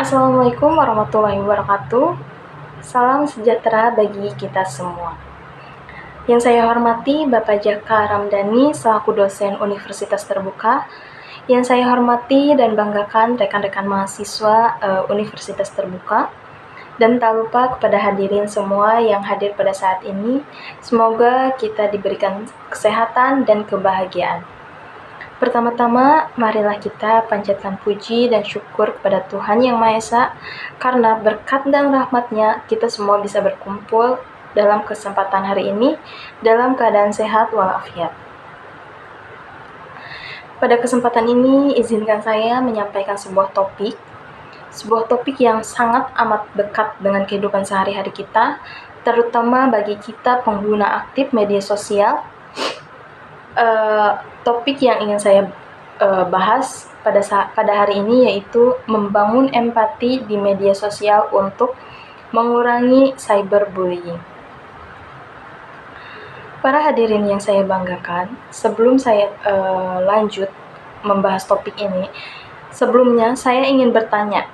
Assalamualaikum warahmatullahi wabarakatuh. Salam sejahtera bagi kita semua. Yang saya hormati Bapak Jaka Ramdhani selaku dosen Universitas Terbuka. Yang saya hormati dan banggakan rekan-rekan mahasiswa Universitas Terbuka. Dan tak lupa kepada hadirin semua yang hadir pada saat ini. Semoga kita diberikan kesehatan dan kebahagiaan. Pertama-tama, marilah kita panjatkan puji dan syukur kepada Tuhan Yang Maha Esa, karena berkat dan rahmat-Nya kita semua bisa berkumpul dalam kesempatan hari ini dalam keadaan sehat walafiat. Pada kesempatan ini, izinkan saya menyampaikan sebuah topik yang sangat amat dekat dengan kehidupan sehari-hari kita, terutama bagi kita pengguna aktif media sosial. Topik yang ingin saya bahas pada hari ini yaitu membangun empati di media sosial untuk mengurangi cyberbullying. Para hadirin yang saya banggakan, sebelum saya lanjut membahas topik ini, sebelumnya saya ingin bertanya,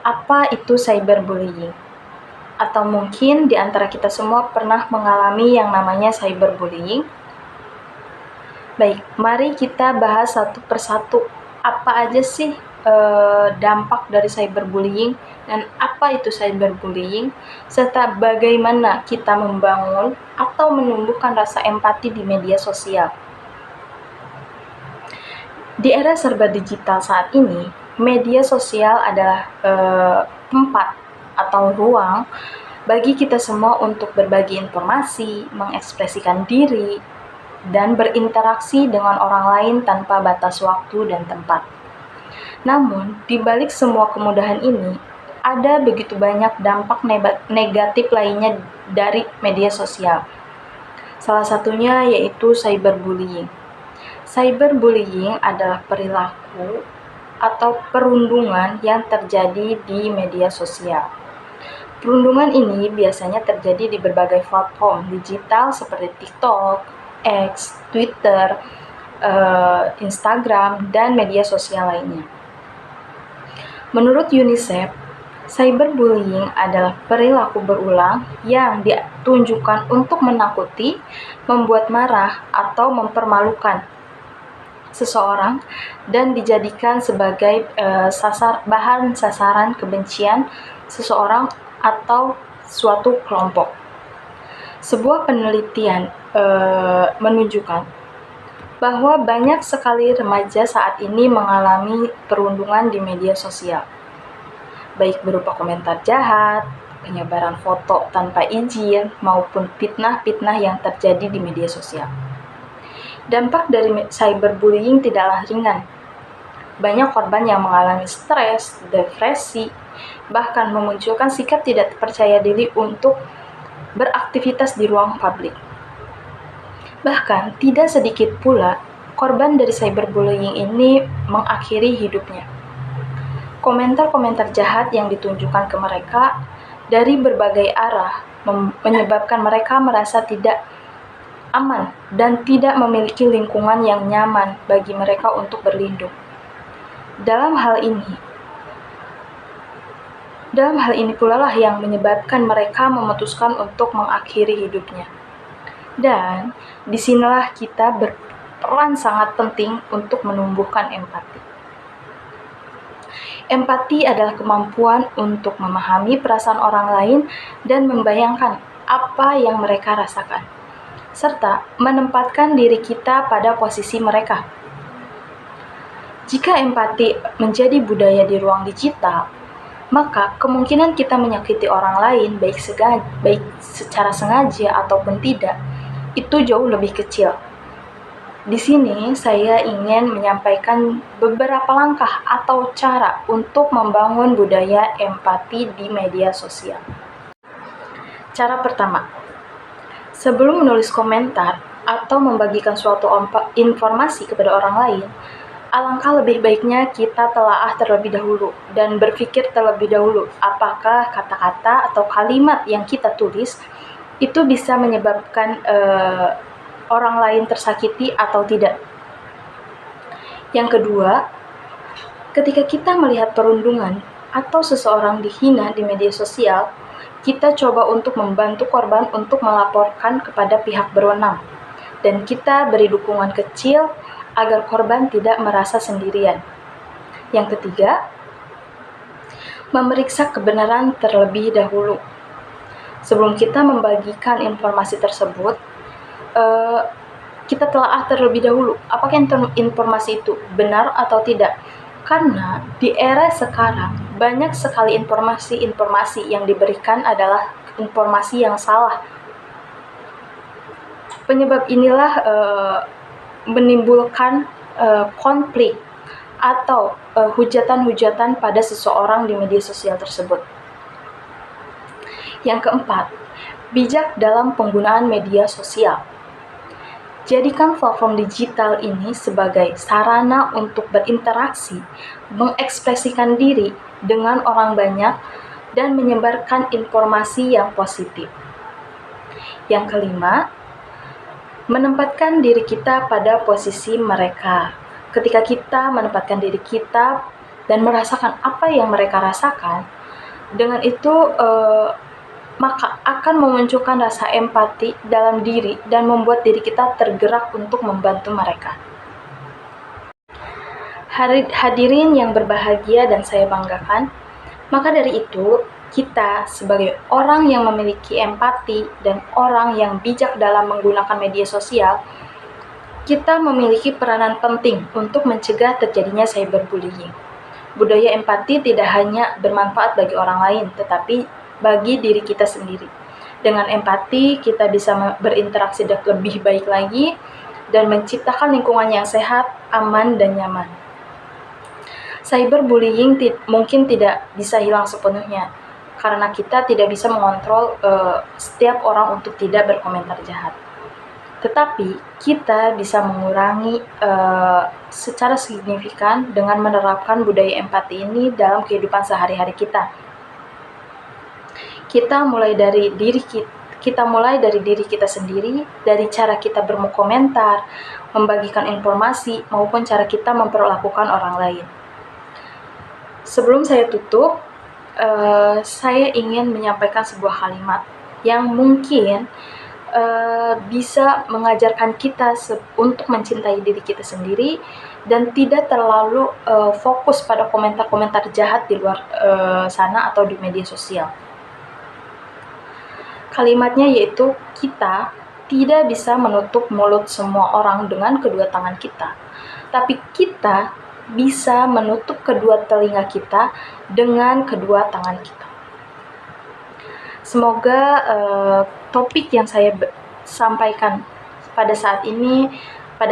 apa itu cyberbullying? Atau mungkin di antara kita semua pernah mengalami yang namanya cyberbullying? Baik, mari kita bahas satu persatu. Apa aja sih dampak dari cyberbullying dan apa itu cyberbullying, serta bagaimana kita membangun atau menumbuhkan rasa empati di media sosial. Di era serba digital saat ini, media sosial adalah tempat atau ruang bagi kita semua untuk berbagi informasi, mengekspresikan diri, dan berinteraksi dengan orang lain tanpa batas waktu dan tempat. Namun, di balik semua kemudahan ini, ada begitu banyak dampak negatif lainnya dari media sosial. Salah satunya yaitu cyberbullying. Cyberbullying adalah perilaku atau perundungan yang terjadi di media sosial. Perundungan ini biasanya terjadi di berbagai platform digital seperti TikTok, X, Twitter, Instagram, dan media sosial lainnya. Menurut UNICEF, cyberbullying adalah perilaku berulang yang ditunjukkan untuk menakuti, membuat marah, atau mempermalukan seseorang dan dijadikan sebagai bahan sasaran kebencian seseorang atau suatu kelompok. Sebuah penelitian menunjukkan bahwa banyak sekali remaja saat ini mengalami perundungan di media sosial, baik berupa komentar jahat, penyebaran foto tanpa izin, maupun fitnah-fitnah yang terjadi di media sosial. Dampak dari cyberbullying tidaklah ringan. Banyak korban yang mengalami stres, depresi, bahkan memunculkan sikap tidak percaya diri untuk beraktivitas di ruang publik. Bahkan, tidak sedikit pula korban dari cyberbullying ini mengakhiri hidupnya. Komentar-komentar jahat yang ditunjukkan ke mereka dari berbagai arah menyebabkan mereka merasa tidak aman dan tidak memiliki lingkungan yang nyaman bagi mereka untuk berlindung. Dalam hal ini pula lah yang menyebabkan mereka memutuskan untuk mengakhiri hidupnya. Dan disinilah kita berperan sangat penting untuk menumbuhkan empati. Empati adalah kemampuan untuk memahami perasaan orang lain dan membayangkan apa yang mereka rasakan, serta menempatkan diri kita pada posisi mereka. Jika empati menjadi budaya di ruang digital, maka kemungkinan kita menyakiti orang lain baik secara sengaja ataupun tidak, itu jauh lebih kecil. Di sini saya ingin menyampaikan beberapa langkah atau cara untuk membangun budaya empati di media sosial. Cara pertama, sebelum menulis komentar atau membagikan suatu informasi kepada orang lain, alangkah lebih baiknya kita telaah terlebih dahulu dan berpikir terlebih dahulu apakah kata-kata atau kalimat yang kita tulis itu bisa menyebabkan orang lain tersakiti atau tidak. Yang kedua, ketika kita melihat perundungan, atau seseorang dihina di media sosial, kita coba untuk membantu korban untuk melaporkan kepada pihak berwenang, dan kita beri dukungan kecil agar korban tidak merasa sendirian. Yang ketiga, memeriksa kebenaran terlebih dahulu. Sebelum kita membagikan informasi tersebut, kita telaah terlebih dahulu apakah informasi itu benar atau tidak. Karena di era sekarang banyak sekali informasi yang diberikan adalah informasi yang salah. Penyebab inilah menimbulkan konflik atau hujatan-hujatan pada seseorang di media sosial tersebut. Yang keempat, bijak dalam penggunaan media sosial. Jadikan platform digital ini sebagai sarana untuk berinteraksi, mengekspresikan diri dengan orang banyak, dan menyebarkan informasi yang positif. Yang kelima, menempatkan diri kita pada posisi mereka. Ketika kita menempatkan diri kita dan merasakan apa yang mereka rasakan, dengan itu maka akan memunculkan rasa empati dalam diri dan membuat diri kita tergerak untuk membantu mereka. Hadirin yang berbahagia dan saya banggakan, maka dari itu kita sebagai orang yang memiliki empati dan orang yang bijak dalam menggunakan media sosial, kita memiliki peranan penting untuk mencegah terjadinya cyberbullying. Budaya empati tidak hanya bermanfaat bagi orang lain, tetapi bagi diri kita sendiri. Dengan empati, kita bisa berinteraksi lebih baik lagi dan menciptakan lingkungan yang sehat, aman, dan nyaman. Cyberbullying mungkin tidak bisa hilang sepenuhnya, karena kita tidak bisa mengontrol setiap orang untuk tidak berkomentar jahat. Tetapi kita bisa mengurangi secara signifikan dengan menerapkan budaya empati ini dalam kehidupan sehari-hari kita. Kita mulai dari diri kita sendiri, dari cara kita berkomentar, membagikan informasi, maupun cara kita memperlakukan orang lain. Sebelum saya tutup, saya ingin menyampaikan sebuah kalimat yang mungkin bisa mengajarkan kita untuk mencintai diri kita sendiri dan tidak terlalu fokus pada komentar-komentar jahat di luar sana atau di media sosial. Kalimatnya yaitu, kita tidak bisa menutup mulut semua orang dengan kedua tangan kita, tapi kita bisa menutup kedua telinga kita dengan kedua tangan kita. Semoga topik yang saya sampaikan pada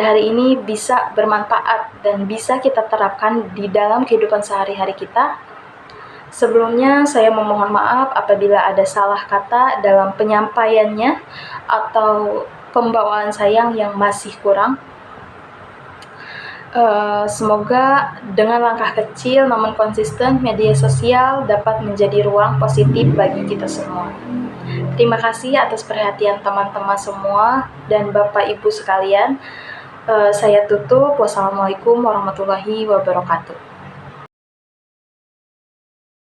hari ini bisa bermanfaat dan bisa kita terapkan di dalam kehidupan sehari-hari kita. Sebelumnya saya memohon maaf apabila ada salah kata dalam penyampaiannya atau pembawaan saya yang masih kurang. Semoga dengan langkah kecil namun konsisten, media sosial dapat menjadi ruang positif bagi kita semua. Terima kasih atas perhatian teman-teman semua dan Bapak Ibu sekalian. Saya tutup. Wassalamualaikum warahmatullahi wabarakatuh.